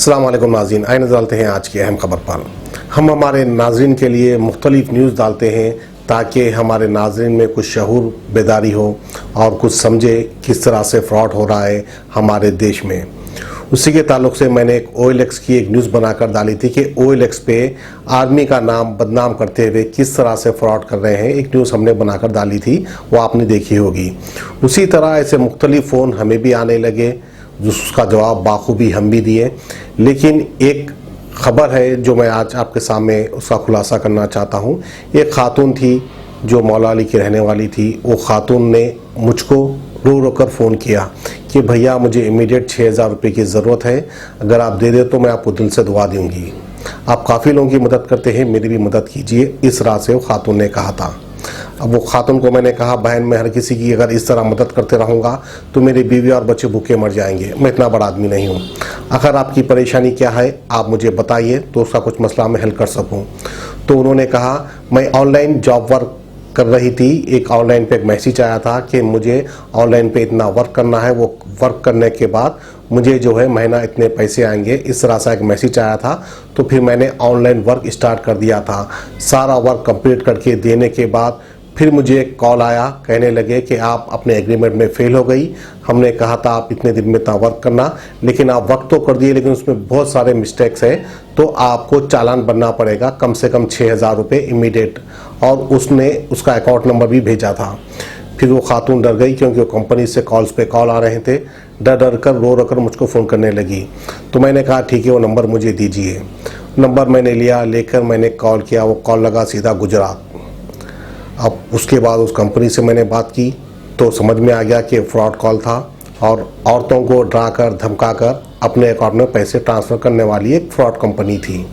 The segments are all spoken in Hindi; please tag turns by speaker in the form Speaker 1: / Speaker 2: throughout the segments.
Speaker 1: अस्सलाम वालेकुम नाज़रीन, आइए नज़र डालते हैं आज की अहम खबर पर। हम हमारे नाज़रीन के लिए मुख्तलिफ न्यूज़ डालते हैं ताकि हमारे नाज़रीन में कुछ शऊर बेदारी हो और कुछ समझे किस तरह से फ्रॉड हो रहा है हमारे देश में। उसी के ताल्लुक़ से मैंने एक OLX की एक न्यूज़ बनाकर डाली थी कि OLX पे आर्मी का नाम बदनाम करते हुए किस तरह से फ्रॉड कर रहे हैं। एक न्यूज़ हमने बनाकर डाली थी, वो आपने देखी होगी। उसी तरह ऐसे मुख्तलिफ फ़ोन हमें भी आने लगे, जिसका जवाब बाखूबी हम भी दिए। लेकिन एक ख़बर है जो मैं आज आपके सामने उसका खुलासा करना चाहता हूँ। एक ख़ातून थी जो मौला अली की रहने वाली थी। वो ख़ातून ने मुझको रो रो कर फ़ोन किया कि भैया मुझे इमीडिएट 6000 रुपये की ज़रूरत है, अगर आप दे दे तो मैं आपको दिल से दुआ दूँगी। आप काफ़ी लोगों की मदद करते हैं, मेरी भी मदद कीजिए, इस राह से वो ख़ातून ने कहा था। अब वो ख़ातून को मैंने कहा, बहन मैं हर किसी की अगर इस तरह मदद करते रहूँगा तो मेरी बीवी और बच्चे भूखे मर जाएंगे, मैं इतना बड़ा आदमी नहीं हूँ। अगर आपकी परेशानी क्या है आप मुझे बताइए तो उसका कुछ मसला मैं हल कर सकूँ। तो उन्होंने कहा मैं ऑनलाइन जॉब वर्क कर रही थी, एक ऑनलाइन पे एक मैसेज आया था कि मुझे ऑनलाइन पे इतना वर्क करना है, वो वर्क करने के बाद मुझे जो है महीना इतने पैसे आएंगे, इस तरह से एक मैसेज आया था। तो फिर मैंने ऑनलाइन वर्क स्टार्ट कर दिया था। सारा वर्क कंप्लीट करके देने के बाद फिर मुझे एक कॉल आया, कहने लगे कि आप अपने एग्रीमेंट में फेल हो गई। हमने कहा था आप इतने दिन में इतना वर्क करना, लेकिन आप वर्क तो कर दिए लेकिन उसमें बहुत सारे मिस्टेक्स हैं, तो आपको चालान बनना पड़ेगा कम से कम 6000 रुपये इमीडिएट। और उसने उसका अकाउंट नंबर भी भेजा था। फिर वो खातून डर गई क्योंकि वो कंपनी से कॉल्स पे कॉल आ रहे थे। डर डर कर रो रो कर मुझको फ़ोन करने लगी। तो मैंने कहा ठीक है, वो नंबर मुझे दीजिए। नंबर मैंने लिया, लेकर मैंने कॉल किया। वो कॉल लगा सीधा गुजरात। अब उसके बाद उस कंपनी से मैंने बात की तो समझ में आ गया कि फ्रॉड कॉल था और औरतों को डरा कर धमका कर अपने अकाउंट में पैसे ट्रांसफ़र करने वाली एक फ्रॉड कंपनी थी।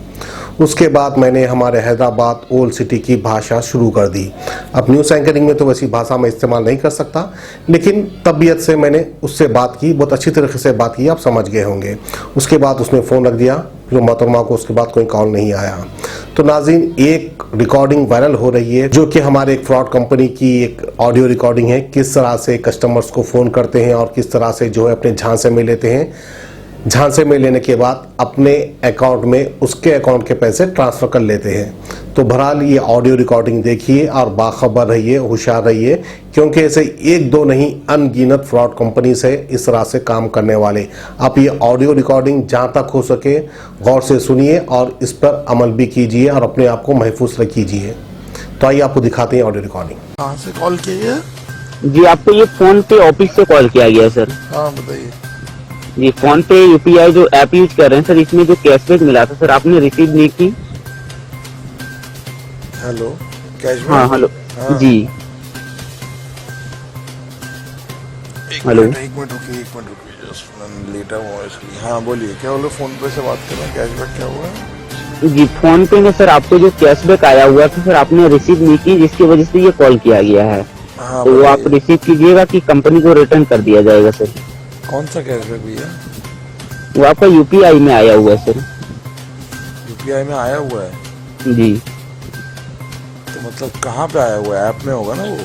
Speaker 1: उसके बाद मैंने हमारे हैदराबाद ओल्ड सिटी की भाषा शुरू कर दी। अब न्यूज़ एंकरिंग में तो वैसी भाषा मैं इस्तेमाल नहीं कर सकता, लेकिन तबीयत से मैंने उससे बात की, बहुत अच्छी तरीके से बात की, आप समझ गए होंगे। उसके बाद उसने फ़ोन रख दिया, जो मोहतरमा को उसके बाद कोई कॉल नहीं आया। तो नाज़रीन, एक रिकॉर्डिंग वायरल हो रही है जो कि हमारे एक फ्रॉड कंपनी की एक ऑडियो रिकॉर्डिंग है, किस तरह से कस्टमर्स को फ़ोन करते हैं और किस तरह से जो है अपने झांसे में लेते हैं। झांसे में लेने के बाद अपने अकाउंट में उसके अकाउंट के पैसे ट्रांसफ़र कर लेते हैं। तो बहरहाल ये ऑडियो रिकॉर्डिंग देखिए और बाखबर रहिए, होशियार रहिए, क्योंकि ऐसे एक दो नहीं अनगिनत फ्रॉड कंपनी से इस तरह से काम करने वाले। आप ये ऑडियो रिकॉर्डिंग जहाँ तक हो सके गौर से सुनिए और इस पर अमल भी कीजिए और अपने आप को महफूज रखिए। तो आइए आपको दिखाते हैं ऑडियो रिकॉर्डिंग।
Speaker 2: कहाँ से कॉल किया?
Speaker 3: जी आपको ये फोन पे ऑफिस से कॉल किया गया है सर।
Speaker 2: हाँ बताइए।
Speaker 3: जी फोन पे UPI जो ऐप यूज कर रहे हैं सर, इसमें जो कैशबैक मिला था सर आपने रिसीव नहीं की?
Speaker 2: Hello, cashback?
Speaker 3: हाँ हेलो।
Speaker 2: हाँ।
Speaker 3: जी हेलो।
Speaker 2: एक मिनट रुकिए जस्ट मैं लेटा हुआ इसलिए। हाँ बोलिए, क्या बोलो, फोन पे से बात कर रहा हूँ। कैशबैक क्या हुआ है?
Speaker 3: जी फोन पे में सर आपको जो कैशबैक आया हुआ था सर आपने रिसीव नहीं की, जिसकी वजह से ये कॉल किया गया है।
Speaker 2: हाँ
Speaker 3: तो वो आप रिसीव कीजिएगा कि कंपनी को रिटर्न कर दिया जाएगा सर।
Speaker 2: कौन सा कैशबैक भैया?
Speaker 3: वो आपका UPI में आया हुआ है सर।
Speaker 2: UPI में आया हुआ है?
Speaker 3: जी
Speaker 2: तो मतलब कहाँ पे आया हुआ है? ऐप में होगा ना वो?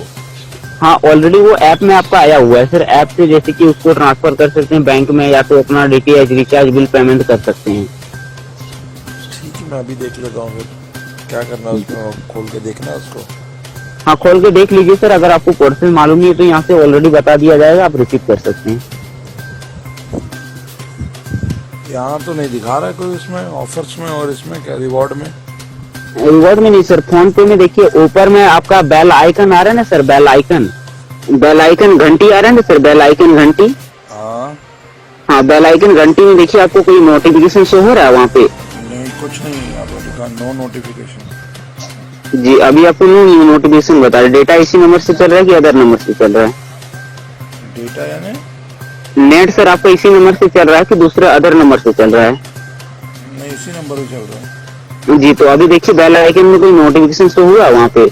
Speaker 3: हाँ ऑलरेडी वो ऐप में आपका आया हुआ है सर। ऐप से जैसे कि उसको ट्रांसफर कर सकते हैं बैंक में, या तो अपना DTH रिचार्ज बिल पेमेंट कर सकते हैं।
Speaker 2: ठीक है, मैं अभी देख लेता हूँ। फिर क्या करना है उसमें? खोल के देखना है उसको?
Speaker 3: हाँ खोल के देख लीजिए सर। अगर आपको प्रोसेस मालूम नहीं है तो यहाँ से ऑलरेडी बता दिया जाएगा, आप रिसीव कर सकते हैं।
Speaker 2: यहाँ तो नहीं दिखा रहा है कोई उसमें ऑफर्स में, और इसमें क्या रिवॉर्ड में?
Speaker 3: रिवॉर्ड में नहीं सर, फोन पे में देखिए ऊपर में आपका बेल आइकन आ रहा है ना सर, बेल आइकन घंटी आ रहा है ना सर, बेल आइकन घंटी। हाँ बेल आइकन घंटी में देखिए आपको कोई नोटिफिकेशन शो हो रहा है वहाँ पे?
Speaker 2: नहीं, कुछ नहीं है यहाँ पर लिखा, नो नोटिफिकेशन।
Speaker 3: जी अभी आपको न्यू नोटिफिकेशन बता रहे। डेटा इसी नंबर से चल रहा है कि अदर नंबर से चल रहा है?
Speaker 2: डेटा यानी
Speaker 3: नेट सर आपका इसी नंबर से चल रहा है कि दूसरे अदर नंबर से चल रहा है?
Speaker 2: नहीं, इसी नंबर पे चल रहा है।
Speaker 3: जी तो अभी देखिए बेल आइकन में कोई नोटिफिकेशन शो हुआ वहाँ पे?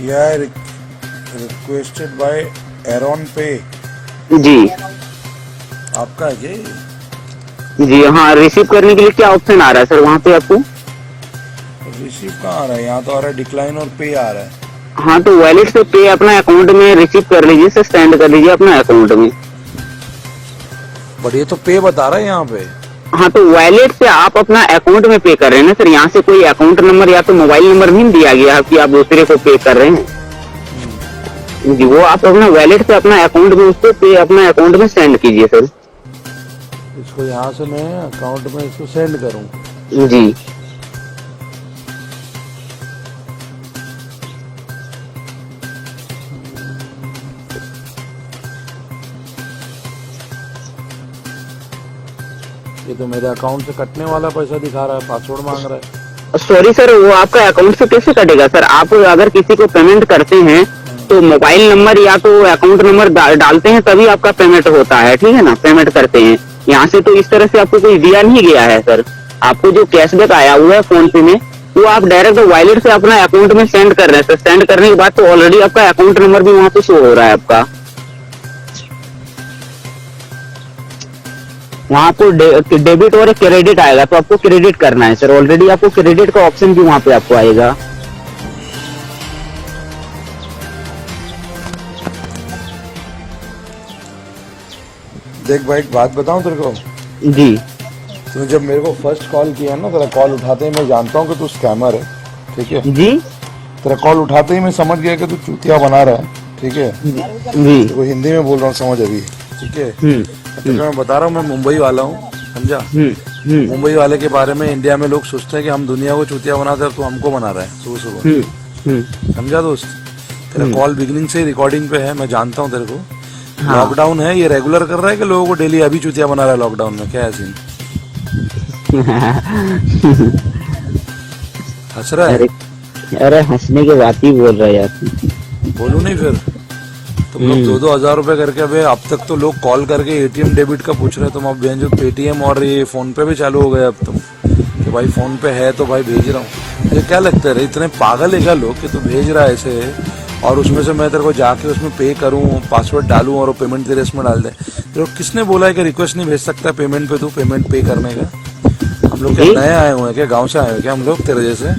Speaker 2: यार रिक्वेस्टेड बाय एरॉन पे।
Speaker 3: जी
Speaker 2: आपका है क्या?
Speaker 3: जी हाँ, रिसीव करने के लिए क्या ऑप्शन आ रहा है सर वहाँ पे आपको?
Speaker 2: रिसीव कहाँ आ रहा है? यहाँ तो आ रहा है डिक्लाइन और पे आ रहा है।
Speaker 3: हाँ तो वॉलेट से पे अपना अकाउंट में रिसीव कर लीजिए सर, सेंड कर लीजिए अपना अकाउंट में।
Speaker 2: बट ये तो पे बता रहा है यहाँ पे।
Speaker 3: हाँ तो वॉलेट से आप अपना अकाउंट में पे कर रहे हैं ना सर, यहाँ से कोई अकाउंट नंबर या तो मोबाइल नंबर नहीं दिया गया कि आप दूसरे को पे कर रहे हैं जी, वो आप अपना वॉलेट से अपना अकाउंट में उसको पे अपना अकाउंट में सेंड कीजिए सर।
Speaker 2: इसको यहाँ से मैं अकाउंट में इसको सेंड करूँ?
Speaker 3: जी
Speaker 2: ये तो मेरे अकाउंट से कटने वाला पैसा दिखा रहा है, पासवर्ड मांग रहा है।
Speaker 3: सॉरी सर, वो आपका अकाउंट से कैसे कटेगा सर? आप अगर किसी को पेमेंट करते हैं तो मोबाइल नंबर या तो अकाउंट नंबर डालते हैं तभी आपका पेमेंट होता है, ठीक है ना, पेमेंट करते हैं। यहाँ से तो इस तरह से आपको कोई दिया नहीं गया है सर। आपको जो कैशबैक आया हुआ है फोन पे में वो आप डायरेक्ट वॉलेट से अपना अकाउंट में सेंड कर रहे हैं सर। सेंड करने के बाद तो ऑलरेडी आपका अकाउंट नंबर भी वहाँ पे शो हो रहा है आपका। वहाँ आपको डेबिट और क्रेडिट आएगा तो आपको क्रेडिट करना है सर। ऑलरेडी आपको क्रेडिट का ऑप्शन भी वहाँ पे आपको आएगा।
Speaker 2: देख भाई एक बात बताऊं तेरे को,
Speaker 3: जी
Speaker 2: तूने जब मेरे को फर्स्ट कॉल किया ना, तेरा कॉल उठाते ही मैं जानता हूँ कि तू स्कैमर है, ठीक है?
Speaker 3: जी
Speaker 2: तेरा कॉल उठाते ही मैं समझ गया कि तू चूतिया बना रहा है, ठीक है?
Speaker 3: जी
Speaker 2: वो हिंदी में बोल रहा हूँ, समझ अभी, ठीक है? तो मैं बता रहा हूँ, मैं मुंबई वाला हूँ, समझा? मुंबई वाले के बारे में इंडिया में लोग सोचते हैं कि हम दुनिया को चूतिया बनाते हैं, तो हमको बना रहा है सुबह सुबह, समझा दोस्त? तेरा कॉल बिगिनिंग से रिकॉर्डिंग पे है, मैं जानता हूँ तेरे को। लॉकडाउन है, ये रेगुलर कर रहा है कि लोगों को डेली अभी चूतिया बना रहा है लॉकडाउन में? क्या है सीन? हंस रहा है?
Speaker 3: अरे हंसने की बात ही बोल रहा है यार।
Speaker 2: बोलू नहीं फिर? तुम लोग 2-2 हजार रुपए करके, अबे अब तक तो लोग कॉल करके एटीएम डेबिट का पूछ रहे हैं, तुम अब जो पेटीएम और ये फोन पे भी चालू हो गए अब तुम, कि भाई फोन पे है तो भाई भेज रहा हूँ। मुझे क्या लगता है इतने पागल है क्या लोग कि तू भेज रहा है ऐसे, और उसमें से मैं तेरे को जाके उसमें पे करूं, पासवर्ड डालूं और पेमेंट तेरे इसमें डाल दे। तो किसने बोला है कि रिक्वेस्ट नहीं भेज सकता पेमेंट पे, तू पेमेंट पे करने का? हम लोग क्या नए आए हुए हैं क्या, गांव से आए हुए क्या हम लोग तेरे जैसे,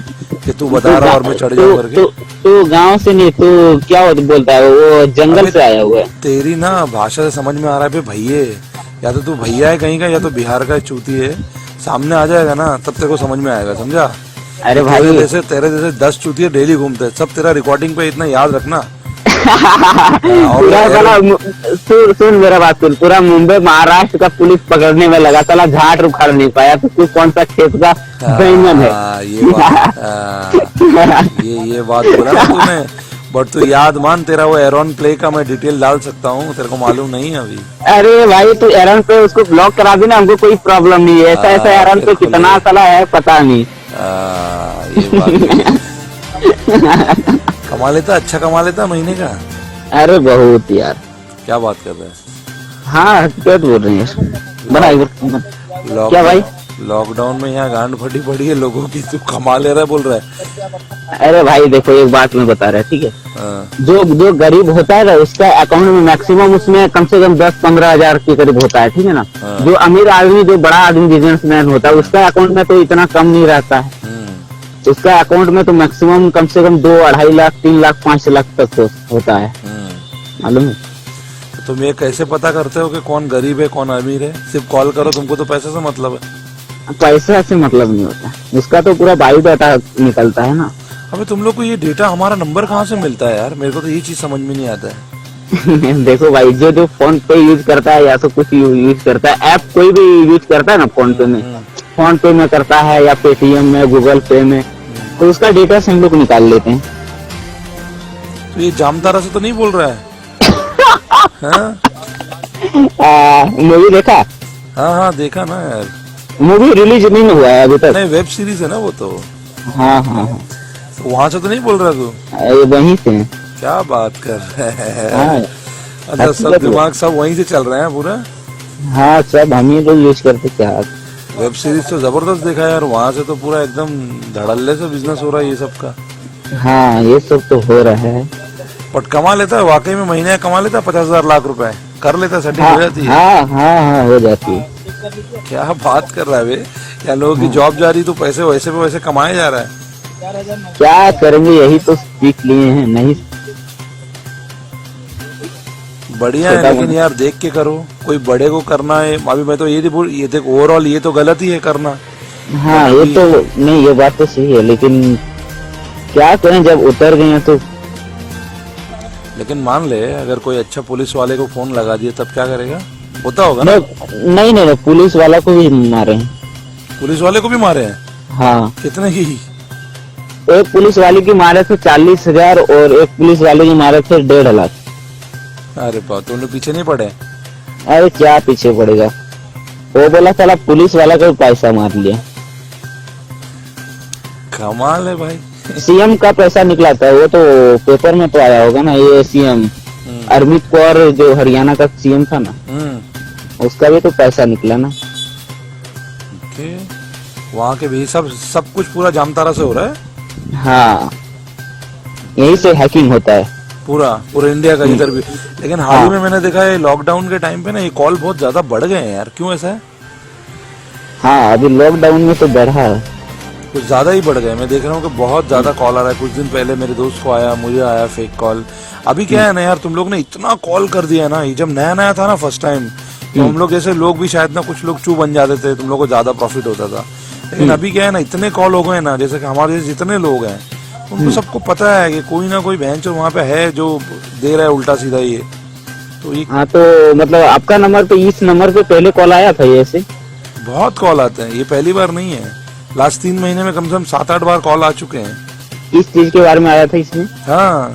Speaker 2: कि तू बता रहा और मैं चढ़ जाऊं करके?
Speaker 3: तो गांव से नहीं, तो क्या बोलता है वो जंगल से आया हुआ है।
Speaker 2: तेरी ना भाषा से समझ में आ रहा है भैये, या तो तू भैया है कहीं का या तो बिहार का चूती है। सामने आ जाएगा ना तब तेरे को समझ में आएगा, समझा?
Speaker 3: अरे भाई
Speaker 2: तेरे जैसे 10 चूतिया डेली घूमते हैं, सब तेरा रिकॉर्डिंग पे इतना याद रखना।
Speaker 3: सुन मेरा बात सुन, पूरा मुंबई महाराष्ट्र का पुलिस पकड़ने में लगा, साला झाट उखाड़ नहीं पाया, तो तू कौन सा खेत का बैंगन है?
Speaker 2: ये बात बोला ना तूने, बट तू याद मान, तेरा वो एरॉन प्ले का मैं डिटेल डाल सकता हूँ, तेरे को मालूम नहीं है अभी।
Speaker 3: अरे भाई तू एरन पे उसको ब्लॉक करा दी ना, हमको कोई प्रॉब्लम नहीं है। ऐसा एरन पे कितना साला है पता नहीं।
Speaker 2: ये बात कमा लेता, अच्छा कमा लेता महीने का?
Speaker 3: अरे बहुत यार।
Speaker 2: क्या बात कर रहे हैं?
Speaker 3: हाँ क्या बोल रहे हैं बड़ा क्या भाई?
Speaker 2: लॉकडाउन में यहाँ गांड फटी पड़ी है लोगों की, तू कमा ले रहा है बोल रहा है?
Speaker 3: अरे भाई देखो एक बात मैं बता रहा है, ठीक है? जो गरीब होता है ना उसका अकाउंट में मैक्सिमम उसमें कम से कम 10-15 हजार के करीब होता है, ठीक है ना? जो अमीर आदमी, जो बड़ा आदमी बिजनेसमैन होता है, उसका अकाउंट में तो इतना कम नहीं रहता है। उसका अकाउंट में तो मैक्सिमम कम से कम 2-2.5 लाख 3 लाख 5 लाख तक तो होता है, मालूम है?
Speaker 2: तो तुम ये कैसे पता करते हो कि कौन गरीब है कौन अमीर है? सिर्फ कॉल करो, तुमको तो पैसे से मतलब है।
Speaker 3: पैसा से मतलब नहीं होता, उसका तो पूरा बायोडाटा निकलता है ना।
Speaker 2: अबे तुम लोग को ये डेटा, हमारा नंबर कहाँ से मिलता है यार? मेरे को तो ये चीज समझ में नहीं आता है।
Speaker 3: देखो भाई, जो फोन पे यूज करता है या तो कुछ यूज करता है, ऐप कोई भी यूज करता है ना फोन पे में, फोन पे में करता है या पेटीएम में, गूगल पे में, तो उसका डेटा से हम लोग निकाल लेते हैं।
Speaker 2: तो ये जामतारा से तो नहीं बोल रहा है?
Speaker 3: मूवी देखा?
Speaker 2: हाँ देखा ना यार।
Speaker 3: मूवी रिलीज नहीं हुआ है अभी तक।
Speaker 2: नहीं, वेब सीरीज है ना वो तो।
Speaker 3: हाँ
Speaker 2: तो वहाँ से तो नहीं बोल रहा तू?
Speaker 3: वहीं से।
Speaker 2: क्या बात कर रहे हैं? अच्छा, सब दिमाग सब वहीं से चल रहे हैं पूरा?
Speaker 3: हाँ सब हम ही लोग यूज करते। क्या
Speaker 2: वेब सीरीज तो जबरदस्त देखा यार, वहाँ से तो पूरा एकदम धड़ल्ले से बिजनेस हो रहा है ये सब का।
Speaker 3: हाँ ये सब तो हो रहा है।
Speaker 2: बट कमा लेता है वाकई में, महीने कमा लेता है 50,000 लाख रुपए कर लेता है, सेटिंग हो जाती है।
Speaker 3: हाँ हो जाती है।
Speaker 2: क्या बात कर रहा है बे? या लोगों की जॉब जा रही तो पैसे वैसे पे वैसे कमाए जा रहा है।
Speaker 3: क्या करेंगे, यही तो सीख लिए हैं। नहीं
Speaker 2: बढ़िया है, लेकिन यार देख के करो, कोई बड़े को करना है। अभी मैं तो ये देख, ओवरऑल ये तो गलत ही है करना।
Speaker 3: हाँ, ये तो नहीं, ये बात तो सही है, लेकिन क्या करें जब उतर गए हैं तो।
Speaker 2: लेकिन मान ले अगर कोई अच्छा पुलिस वाले को फोन लगा दिया तब क्या करेगा? होता होगा ना?
Speaker 3: नहीं, पुलिस वाला को भी मारे हैं।
Speaker 2: पुलिस वाले को भी मारे हैं?
Speaker 3: हाँ,
Speaker 2: कितने की?
Speaker 3: एक पुलिस वाले की मारे थे 40,000 और एक पुलिस वाले की मारे थे 1.5 लाख।
Speaker 2: अरे बा, तुम लोग पीछे नहीं पड़े?
Speaker 3: अरे क्या पीछे पड़ेगा, वो बोला साला पुलिस वाला का भी पैसा मार लिया।
Speaker 2: कमाल है भाई।
Speaker 3: सीएम का पैसा निकला था, वो तो पेपर में तो आया होगा ना। ये सीएम अरविंद कौर जो हरियाणा का सीएम था ना, उसका भी तो पैसा निकला ना।
Speaker 2: ओके, वहाँ के भी सब कुछ पूरा जामतारा से हो रहा है।
Speaker 3: हाँ, यही से हैकिंग होता है
Speaker 2: पूरा इंडिया का इधर भी। लेकिन हाल ही में मैंने देखा है लॉकडाउन के टाइम पे ना ये कॉल बहुत ज्यादा बढ़ गए हैं यार, क्यों ऐसा है?
Speaker 3: हाँ, अभी लॉकडाउन में तो बढ़ा है,
Speaker 2: कुछ ज्यादा ही बढ़ गए। मैं देख रहा हूँ कि बहुत ज्यादा कॉल आ रहा है। कुछ दिन पहले मेरे दोस्त को आया, मुझे आया फेक कॉल। अभी क्या है ना यार, तुम लोग ने इतना कॉल कर दिया ना, ये जब नया था ना फर्स्ट टाइम, तो हम लोग जैसे लोग भी शायद ना कुछ लोग चू बन जाते थे, तुम लोग को ज्यादा प्रॉफिट होता था। लेकिन अभी क्या है ना, इतने कॉल हो गए ना, जैसे कि हमारे जैसे जितने लोग हैं उनको सबको पता है कि कोई ना कोई बहन वहाँ पे है जो दे रहा है उल्टा सीधा ये। तो ये
Speaker 3: हाँ, तो मतलब आपका नंबर पे, इस नंबर पे पहले कॉल आया था ये ऐसे?
Speaker 2: बहुत कॉल आते हैं, ये पहली बार नहीं है। लास्ट 3 महीने में कम से कम 7-8 बार कॉल आ चुके हैं।
Speaker 3: किस चीज के बारे में आया था इसमें?
Speaker 2: हाँ,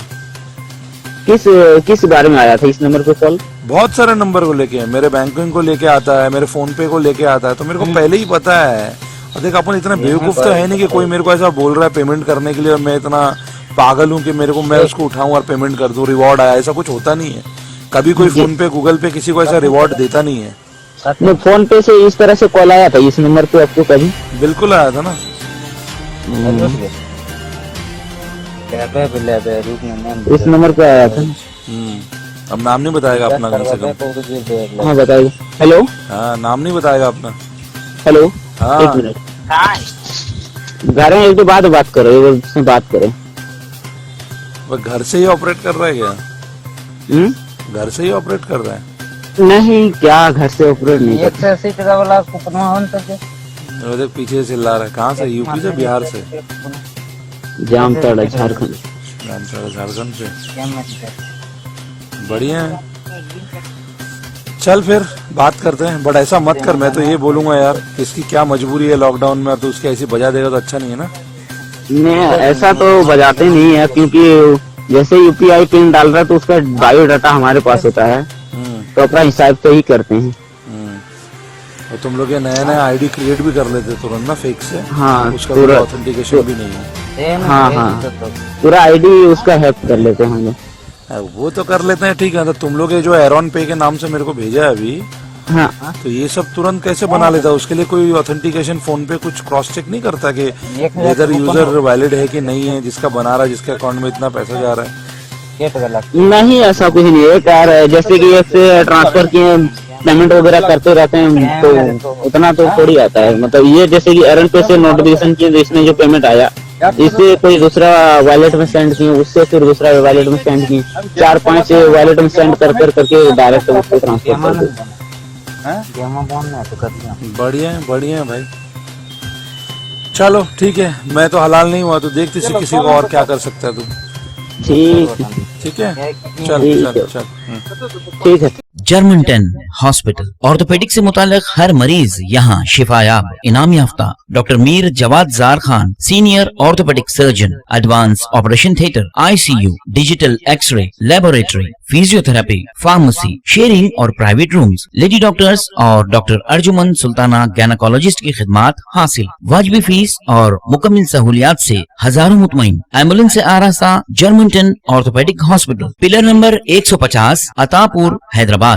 Speaker 3: किस बारे में आया था इस नंबर पे कॉल?
Speaker 2: बहुत सारे नंबर को लेके, मेरे बैंकिंग को लेके आता है, मेरे फोन पे को लेके आता है, तो मेरे को पहले ही पता है। और देख, अपन इतना बेवकूफ तो है नहीं कि कोई मेरे को ऐसा बोल रहा है पेमेंट करने के लिए और मैं इतना पागल हूँ कि मैं उसको उठाऊं और पेमेंट कर दूं, रिवॉर्ड आया, ऐसा कुछ होता नहीं है। कभी कोई फोन पे गूगल पे किसी को ऐसा रिवॉर्ड देता नहीं है।
Speaker 3: नहीं, फोन पे से इस तरह से कॉल आया था इस नंबर पे आपको कभी?
Speaker 2: बिल्कुल आया था ना।
Speaker 3: इस नंबर पे आया था।
Speaker 2: अब नाम नहीं बताएगा अपना कम से कम।
Speaker 3: हाँ, बताइए। हेलो।
Speaker 2: हाँ, नाम नहीं बताएगा अपना।
Speaker 3: हेलो।
Speaker 2: हाँ,
Speaker 3: 1 मिनट, घर में एक दो बात करो, उससे बात करें।
Speaker 2: वो घर से ही ऑपरेट कर रहा है क्या? घर से ही ऑपरेट कर रहा है?
Speaker 3: नहीं, क्या घर से ऑपरेट नहीं करता।
Speaker 2: वो देख पीछे से चिल्ला रहा है। कहाँ से? यूपी से, बिहार से?
Speaker 3: जामताड़ा, झारखंड।
Speaker 2: झारखंड से। बढ़िया है, चल फिर बात करते हैं। बट ऐसा मत कर, मैं तो ये बोलूंगा यार, इसकी क्या मजबूरी है लॉकडाउन में, तो उसकी ऐसी बजा देगा तो अच्छा नहीं है ना।
Speaker 3: नहीं, ऐसा तो बजाते नहीं है, क्योंकि जैसे यूपीआई पिन डाल रहा है तो उसका बायोडाटा हमारे पास होता है, तो अपना हिसाब से ही करते हैं।
Speaker 2: और तुम लोग ये नया आईडी क्रिएट भी कर लेते तुरंत ना फेक से।
Speaker 3: हाँ,
Speaker 2: उसका पूरा ऑथेंटिकेशन भी नहीं है।
Speaker 3: हाँ, पूरा आईडी उसका हैक कर लेते हैं हम लोग।
Speaker 2: वो तो कर लेते हैं, ठीक है। तो तुम लोग ये जो एरॉन पे के नाम से मेरे को भेजा है अभी,
Speaker 3: हाँ,
Speaker 2: तो ये सब तुरंत कैसे बना लेता है? उसके लिए कोई ऑथेंटिकेशन फोन पे कुछ क्रॉस चेक नहीं करता कि इधर यूजर वैलिड है कि नहीं है, जिसका बना रहा है, जिसके अकाउंट में इतना पैसा जा रहा है?
Speaker 3: नहीं, ऐसा कुछ नहीं है यार। जैसे कि एक से ट्रांसफर किए, पेमेंट वगैरह करते रहते हैं, तो उतना तो थोड़ी आता है। मतलब ये जैसे कि एरन पे से नोटिफिकेशन किए, इसमें जो पेमेंट आया, इससे कोई दूसरा वॉलेट में सेंड किए, उससे फिर दूसरा वॉलेट में सेंड किए, 4-5 वॉलेट में सेंड करके डायरेक्ट उसको ट्रांसफर कर दो।
Speaker 2: बढ़िया है भाई। चलो ठीक है, मैं तो हलाल नहीं हुआ, तो देखते से किसी को और क्या कर सकता है तू। ठीक है, चल।
Speaker 3: ठीक है।
Speaker 4: जर्मन-10 हॉस्पिटल ऑर्थोपेडिक से मुताल्लिक हर मरीज यहाँ शिफायाब। इनाम याफ्ता doctor Mir Jawad Jar Khan, senior orthopaedic surgeon, advance operation theatre, ICU, digital x ray, laboratory, physiotherapy, pharmacy, sharing और प्राइवेट रूम्स, लेडी डॉक्टर्स और डॉक्टर अर्जुमन सुल्ताना गायनेकोलॉजिस्ट की खिदमात हासिल। वाजिबी फीस और मुकम्मल सहूलियात से हजारों मुतमईन। एम्बुलेंस से आरास्ता जर्मन-10 orthopaedic hospital, pillar number 150, Attapur, Hyderabad.